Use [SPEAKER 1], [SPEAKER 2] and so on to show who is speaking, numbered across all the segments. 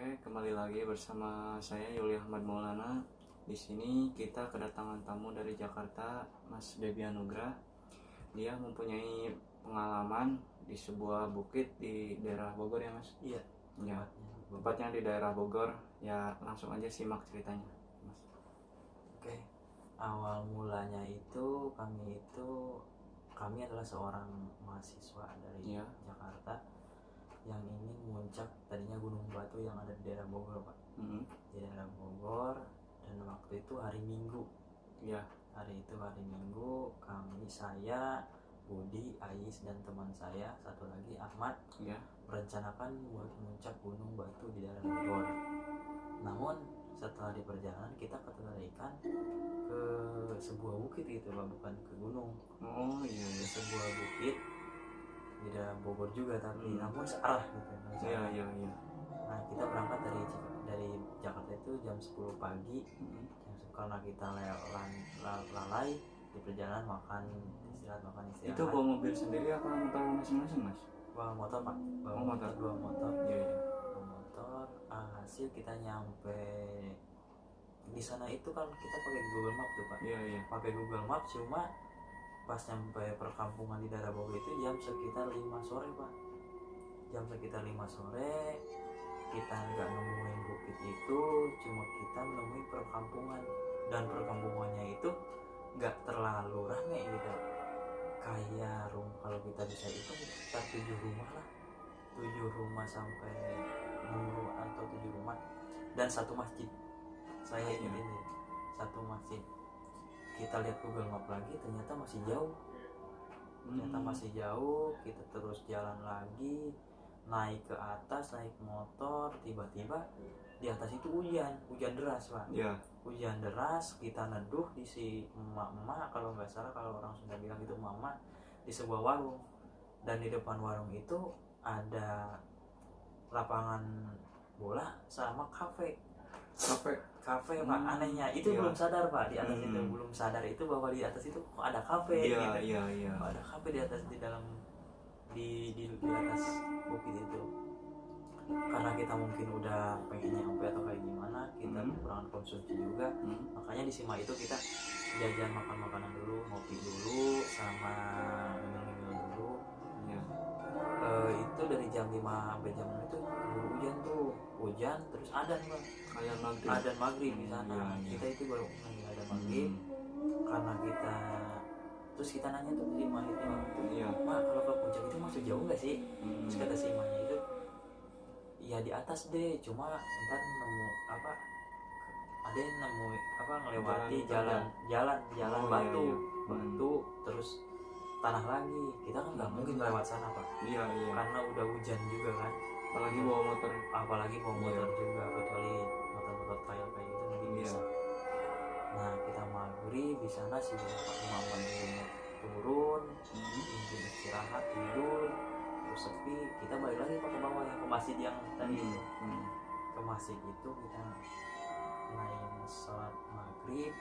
[SPEAKER 1] Oke, kembali lagi bersama saya Yuli Ahmad Maulana. Di sini kita kedatangan tamu dari Jakarta, Mas Debi Anugrah. Dia mempunyai pengalaman di sebuah bukit di daerah Bogor ya, Mas?
[SPEAKER 2] Iya.
[SPEAKER 1] Ya, tepatnya di daerah Bogor. Ya, langsung aja simak ceritanya, Mas.
[SPEAKER 2] Oke. Awal mulanya itu kami adalah seorang mahasiswa dari Jakarta yang ingin memuncak tadinya Gunung Batu yang ada di daerah Bogor, Pak. Di daerah Bogor, dan waktu itu hari Minggu.
[SPEAKER 1] Iya.
[SPEAKER 2] Hari Minggu, saya, Budi, Ais, dan teman saya satu lagi Ahmad merencanakan buat memuncak Gunung Batu di daerah Bogor. Namun setelah di perjalanan kita ketertarikan ke sebuah bukit gitu, Pak, bukan ke gunung.
[SPEAKER 1] Oh iya.
[SPEAKER 2] Ke sebuah bukit di daerah Bogor juga, tapi namun searah gitu.
[SPEAKER 1] Iya.
[SPEAKER 2] Nah, kita berangkat dari Jakarta itu jam 10 pagi. Karena kita lalai di perjalanan makan istirahat.
[SPEAKER 1] Itu bawa mobil sendiri apa motor masing-masing, Mas?
[SPEAKER 2] Bawa motor, Pak.
[SPEAKER 1] Motor.
[SPEAKER 2] Dua motor.
[SPEAKER 1] Iya.
[SPEAKER 2] Bawa motor. Hasil kita nyampe di sana itu kan kita pakai Google Map tuh, Pak.
[SPEAKER 1] Iya.
[SPEAKER 2] Pakai Google Map, cuma pas nyampe perkampungan di daerah Bogor itu jam sekitar 5 sore, Pak. Jam sekitar 5 sore kita nggak nemuin bukit itu, cuma kita menemui perkampungan, dan perkampungannya itu nggak terlalu rame gitu, kayak kalau kita bisa itu sekitar 7 rumah lah, 7 rumah sampai 6 atau 7 rumah, dan satu masjid. Saya ini satu masjid. Kita lihat Google Map lagi, ternyata masih jauh. Kita terus jalan lagi, naik ke atas, naik motor. Tiba-tiba di atas itu hujan deras, Pak. Hujan deras. Kita neduh di si emak-emak, kalau nggak salah, kalau orang Sunda bilang itu emak-emak, di sebuah warung. Dan di depan warung itu ada lapangan bola sama kafe, Pak. Anehnya itu belum sadar, Pak, di atas itu belum sadar itu bahwa di atas itu kok ada kafe.
[SPEAKER 1] Iya.
[SPEAKER 2] Kok ada kafe di atas, di dalam di atas bukit itu. Karena kita mungkin udah pengen nyampe atau kayak gimana, kita kekurangan konsumsi juga. Makanya di Sima itu kita jajan makan makanan dulu, ngopi dulu, sama minum dulu. Itu dari jam 5 sampai jam 6 itu hujan terus adan, Bang. Adan maghrib di sana. Kita itu baru lagi adan maghrib. Karena terus kita nanya tuh di Mak itu, Mak, kalau ke puncak itu masih jauh nggak sih? Terus kata si Maknya itu, ya di atas deh, cuma ntar ngelewati jalan batu terus tanah lagi. Kita kan nggak mungkin lewat sana, Pak. Karena udah hujan juga kan, apalagi bawa motor juga, kecuali motor trail kayak gitu mungkin bisa. Nah, kita maghrib di sana sih, Imam dulu turun, izin istirahat, tidur, terus sepi. Kita balik lagi ke bawah yang ke masjid yang tadi itu. Ke masjid itu kita naik sholat maghrib,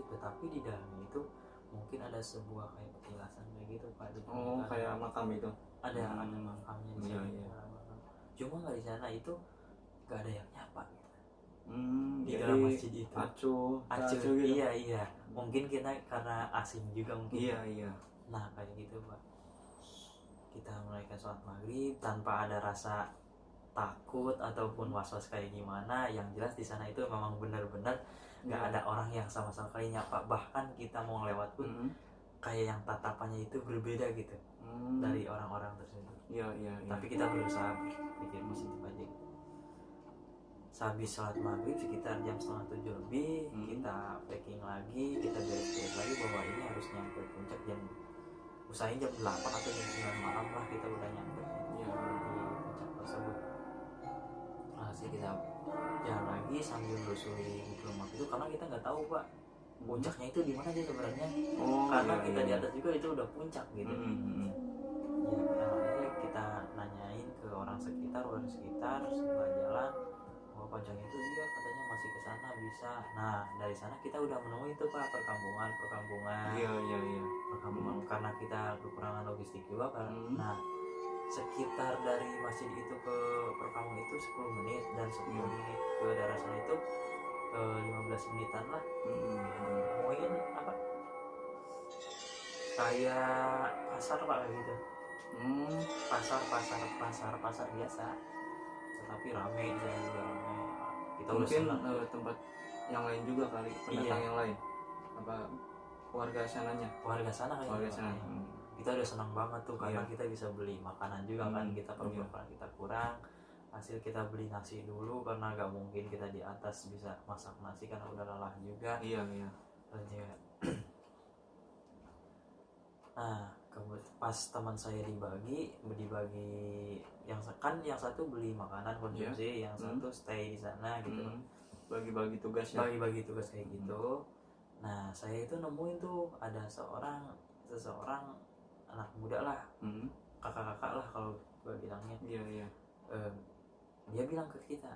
[SPEAKER 2] tetapi di dalamnya itu mungkin ada sebuah kayak petilasan kayak gitu, Pak.
[SPEAKER 1] Kayak makam itu.
[SPEAKER 2] Ada makamnya di sana. Cuma nggak di sana itu nggak ada yang nyapa gitu. Di dalam masjid itu acuh gitu. Iya. Mungkin kita karena asing juga mungkin.
[SPEAKER 1] Iya.
[SPEAKER 2] Nah, kayak gitu, Pak. Kita menunaikan sholat maghrib tanpa ada rasa takut ataupun was-was kayak gimana. Yang jelas di sana itu memang benar-benar nggak ada orang yang sama sekali nyapa. Bahkan kita mau lewat pun kayak yang tatapannya itu berbeda gitu dari orang-orang tersebut. Iya. Tapi kita berusaha berpikir positif aja. Habis sholat maghrib sekitar jam 6:30 lebih, kita packing lagi, kita beres-beres lagi bahwa ini harus nyampe puncak usahain jam 8 atau jam 9 malam lah kita udah nyampe di puncak tersebut. Hasil kita jalan lagi sambil melusuri Google Map itu, karena kita nggak tahu, Pak, puncaknya itu di mana sih sebenarnya. Karena kita di atas juga itu udah puncak gitu. Ya, kita nanyain ke orang sekitar setelah jalan, puncaknya itu dia katanya masih ke sana bisa. Nah, dari sana kita udah menemui itu, Pak, perkampungan.
[SPEAKER 1] Iya.
[SPEAKER 2] Perkampungan karena kita kekurangan logistik juga kan. Nah, sekitar dari masjid itu ke perkampungan itu 10 menit, dan 10
[SPEAKER 1] Iya.
[SPEAKER 2] menit ke daerah sana itu 15 menitan lah. Mungkin apa, kayak pasar pak, kayak gitu. Pasar biasa, tetapi rame, di sana juga rame. Kita udah
[SPEAKER 1] Mungkin
[SPEAKER 2] senang.
[SPEAKER 1] tempat yang lain juga kali, pendatang
[SPEAKER 2] Iya.
[SPEAKER 1] yang lain, apa warga sananya?
[SPEAKER 2] Warga sana kayaknya
[SPEAKER 1] Warga
[SPEAKER 2] Pak.
[SPEAKER 1] sana.
[SPEAKER 2] Iya. Kita udah senang banget tuh karena
[SPEAKER 1] Iya.
[SPEAKER 2] kita bisa beli makanan juga kan, kita
[SPEAKER 1] Iya.
[SPEAKER 2] perbelanjaan kita kurang, hasil kita beli nasi dulu karena nggak mungkin kita di atas bisa masak nasi karena udah lelah juga.
[SPEAKER 1] Iya, iya.
[SPEAKER 2] Dan juga nah pas teman saya dibagi yang kan yang satu beli makanan konsumsi, yang satu stay di sana gitu.
[SPEAKER 1] Bagi-bagi tugas ya.
[SPEAKER 2] Bagi-bagi tugas kayak gitu. Nah saya itu nemuin tuh ada seseorang anak muda lah, kakak-kakak lah kalau gue bilangnya.
[SPEAKER 1] Iya, iya.
[SPEAKER 2] Dia bilang ke kita,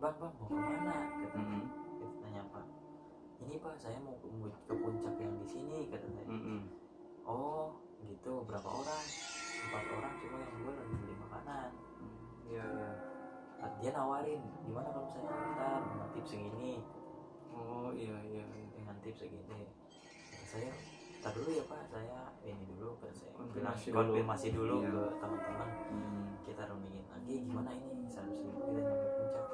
[SPEAKER 2] bang mau kemana? Kita tanya pak, ini pak saya mau ke puncak yang di sini, kata saya. Oh gitu, berapa orang? 4 orang, cuma yang gue lagi beli makanan.
[SPEAKER 1] Iya, iya.
[SPEAKER 2] Dia nawarin, gimana kalau saya antar dengan tips segini?
[SPEAKER 1] Oh iya, iya, iya.
[SPEAKER 2] Dengan tips segini. Kata saya, tar dulu ya pak, saya ini dulu, kata saya konfirmasi dulu
[SPEAKER 1] iya.
[SPEAKER 2] ke teman-teman. Kita runingin lagi, gimana ini 100.000 kita nyampe puncak.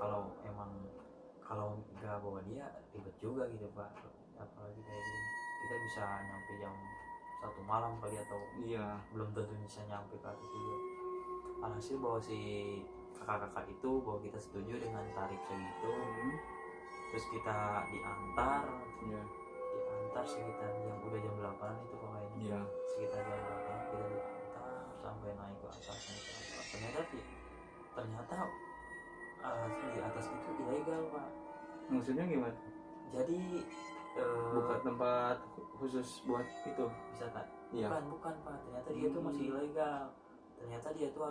[SPEAKER 2] Kalau nggak bawa dia ribet juga gitu pak, apalagi kayak gini kita bisa nyampe jam 1 malam kali, atau
[SPEAKER 1] Iya.
[SPEAKER 2] belum tentu bisa nyampe ke atas juga. Alhasil bahwa si kakak-kakak itu bahwa kita setuju dengan tarif segitu. Terus kita diantar sekitar udah jam 8 itu pokoknya.
[SPEAKER 1] Iya.
[SPEAKER 2] Sekitar jam 8 kita diantar sampai naik ke atas. Ternyata di atas itu ilegal pak.
[SPEAKER 1] Maksudnya gimana?
[SPEAKER 2] Jadi
[SPEAKER 1] bukan tempat khusus buat itu
[SPEAKER 2] wisata.
[SPEAKER 1] Iya.
[SPEAKER 2] Bukan pak, ternyata dia tuh masih ilegal. Ternyata dia tuh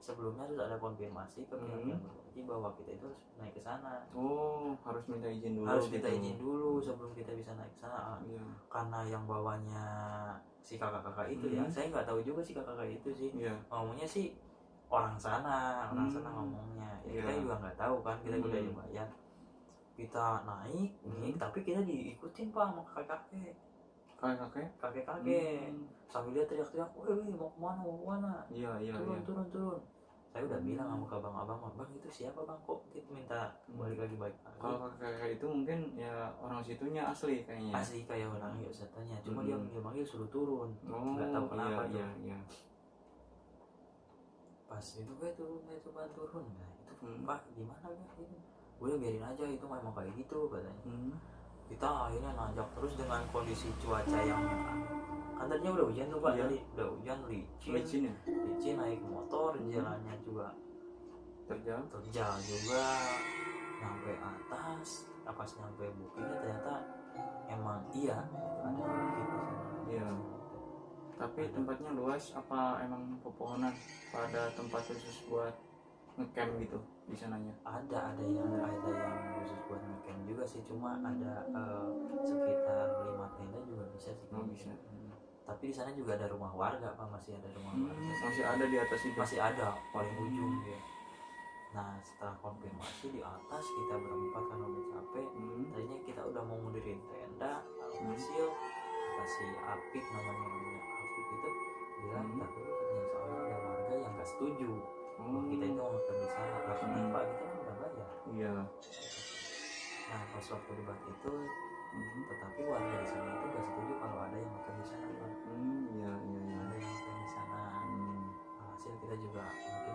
[SPEAKER 2] sebelumnya harus ada konfirmasi ke pihak yang berwajib bahwa kita itu harus naik ke sana.
[SPEAKER 1] Oh, harus minta izin dulu.
[SPEAKER 2] Harus minta izin dulu sebelum kita bisa naik ke sana.
[SPEAKER 1] Iya.
[SPEAKER 2] Karena yang bawanya si kakak-kakak itu ya, saya nggak tahu juga si kakak-kakak itu sih.
[SPEAKER 1] Iya.
[SPEAKER 2] Ngomongnya sih orang sana ngomongnya. Ya, kita juga nggak tahu kan, kita udah dibayar. Kita naik nih, tapi kita diikutin pak sama kakek-kakek. Kakek-kakek sambil dia teriak-teriak, woi mau kemana?
[SPEAKER 1] Iya.
[SPEAKER 2] Turun. Saya udah bilang sama ke abang-abang, bang itu siapa bang, kok kita minta balik lagi.
[SPEAKER 1] Kalau kakek itu mungkin ya orang situnya asli kayaknya.
[SPEAKER 2] Asli kayak orang wisatanya, cuma dia manggil suruh turun. Nggak tahu kenapa tuh.
[SPEAKER 1] Iya.
[SPEAKER 2] Pas itu gue turun. Nah itu pak gimana gue ini? Gue biarin aja, itu memang kayak gitu katanya. Kita akhirnya nanjak terus dengan kondisi cuaca yang kan tadinya udah hujan tuh pak. Tadi udah hujan, licin naik motor, jalannya juga terjal juga. Nyampe atas, pas nyampe bukitnya ternyata emang iya ada bukit di sana.
[SPEAKER 1] Iya. Tapi tempatnya luas apa emang pepohonan? Ada tempat khusus buat ngecamp gitu di sananya?
[SPEAKER 2] Ada yang khusus buat ngecamp juga sih, cuma ada sekitar 5 tenda juga bisa sih.
[SPEAKER 1] Bisa.
[SPEAKER 2] Tapi di sana juga ada rumah warga pak, masih ada rumah warga.
[SPEAKER 1] Masih ada di atas itu?
[SPEAKER 2] Masih ada, paling ujung dia. Nah setelah konfirmasi di atas, kita berempat kan udah capek. Tadinya kita udah mau mundurin tenda, hasil kata si Apik, namanya Apik itu bilang, tapi katanya soalnya ada warga yang nggak setuju kita itu mau ngecamp di sana. Lah kenapa, kita kan udah bayar.
[SPEAKER 1] Iya.
[SPEAKER 2] Nah pas waktu debat itu tetapi warga di sana itu nggak setuju kalau ada yang ngecamp di sana pak.
[SPEAKER 1] Iya.
[SPEAKER 2] Ada yang ngecamp di sana. Hasil kita juga mungkin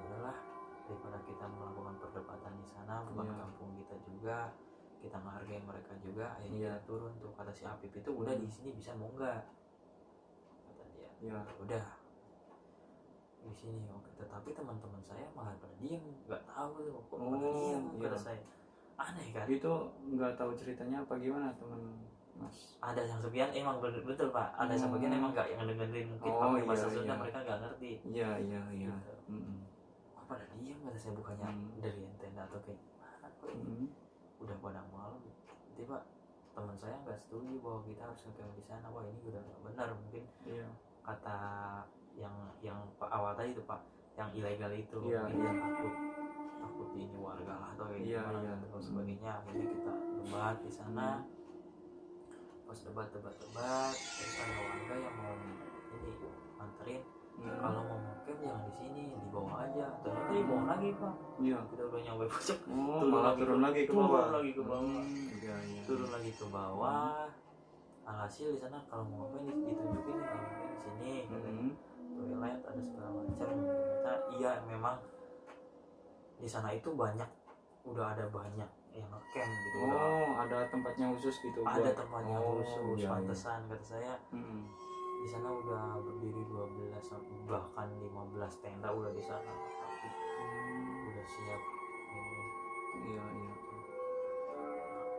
[SPEAKER 2] udahlah, daripada kita melakukan perdebatan di sana, bukan kampung kita juga, kita menghargai mereka juga. Akhirnya kita turun tuh, kata si Apip itu, udah di sini bisa mau nggak, kata dia. Udah di sini. Tetapi teman-teman saya malah pada diem, nggak tahu tuh kok pada diem. Kata saya aneh kan.
[SPEAKER 1] Itu nggak tahu ceritanya apa gimana teman mas?
[SPEAKER 2] Ada yang sebagian emang betul pak, ada sebagian emang nggak yang dengerin, mungkin pakai bahasa Sunda mereka nggak ngerti. Iya. Gitu. Kok pada diem, kata saya, bukannya dari tenda atau kayak gimana kok ini. Udah pada malam tiba teman saya nggak setuju bahwa kita harus ngecamp di sana. Wah ini udah nggak benar mungkin. Kata yang awal tadi itu Pak, yang ilegal itu.
[SPEAKER 1] Iya,
[SPEAKER 2] Mungkin
[SPEAKER 1] iya.
[SPEAKER 2] dia takut ini warga lah atau kayak
[SPEAKER 1] Iya,
[SPEAKER 2] gimana
[SPEAKER 1] iya.
[SPEAKER 2] dan sebagainya. Akhirnya kita debat di sana. Pas debat terus ada warga yang mau ini anterin, kalau mau ngecamp jangan di sini, di bawah aja. Ternyata di bawah lagi Pak,
[SPEAKER 1] Iya.
[SPEAKER 2] kita udah nyampe puncak,
[SPEAKER 1] Malah turun lagi ke bawah.
[SPEAKER 2] turun lagi ke bawah,
[SPEAKER 1] Iya, iya.
[SPEAKER 2] turun lagi ke bawah. Alhasil di sana kalau mau ngapain ditunjukin nih, kalau ngapain di sini katanya toilet ada segala macam. Ternyata iya memang di sana itu udah ada banyak yang ngecamp gitu.
[SPEAKER 1] Ada tempatnya khusus gitu.
[SPEAKER 2] Ada tempatnya khusus,
[SPEAKER 1] iya,
[SPEAKER 2] pantesan kata saya.
[SPEAKER 1] iya.
[SPEAKER 2] Di sana udah berdiri 12 bahkan 15 tenda udah di sana, tapi udah siap ini.
[SPEAKER 1] Iya, iya.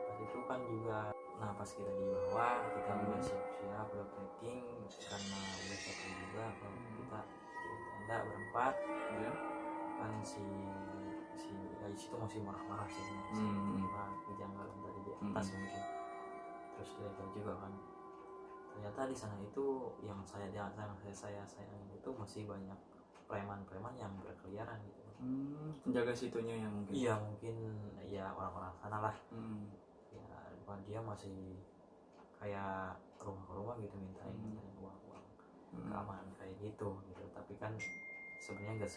[SPEAKER 2] Pas itu kan juga, nah pas kita di bawah kita udah siap-siap, udah packing karena udah capek juga. Kalau kita di tenda berempat,
[SPEAKER 1] Iya.
[SPEAKER 2] kan si guys itu masih marah-marah sih, marah kejanggalan dari di atas mungkin. Terus kita juga kan, ternyata di sana itu yang saya sayangin itu masih banyak preman-preman yang berkeliaran gitu.
[SPEAKER 1] Penjaga situnya yang mungkin.
[SPEAKER 2] Iya mungkin ya orang-orang sana lah. Ya dia masih kayak rumah-rumah gitu mintain uang keamanan kayak gitu. Tapi kan sebenarnya nggak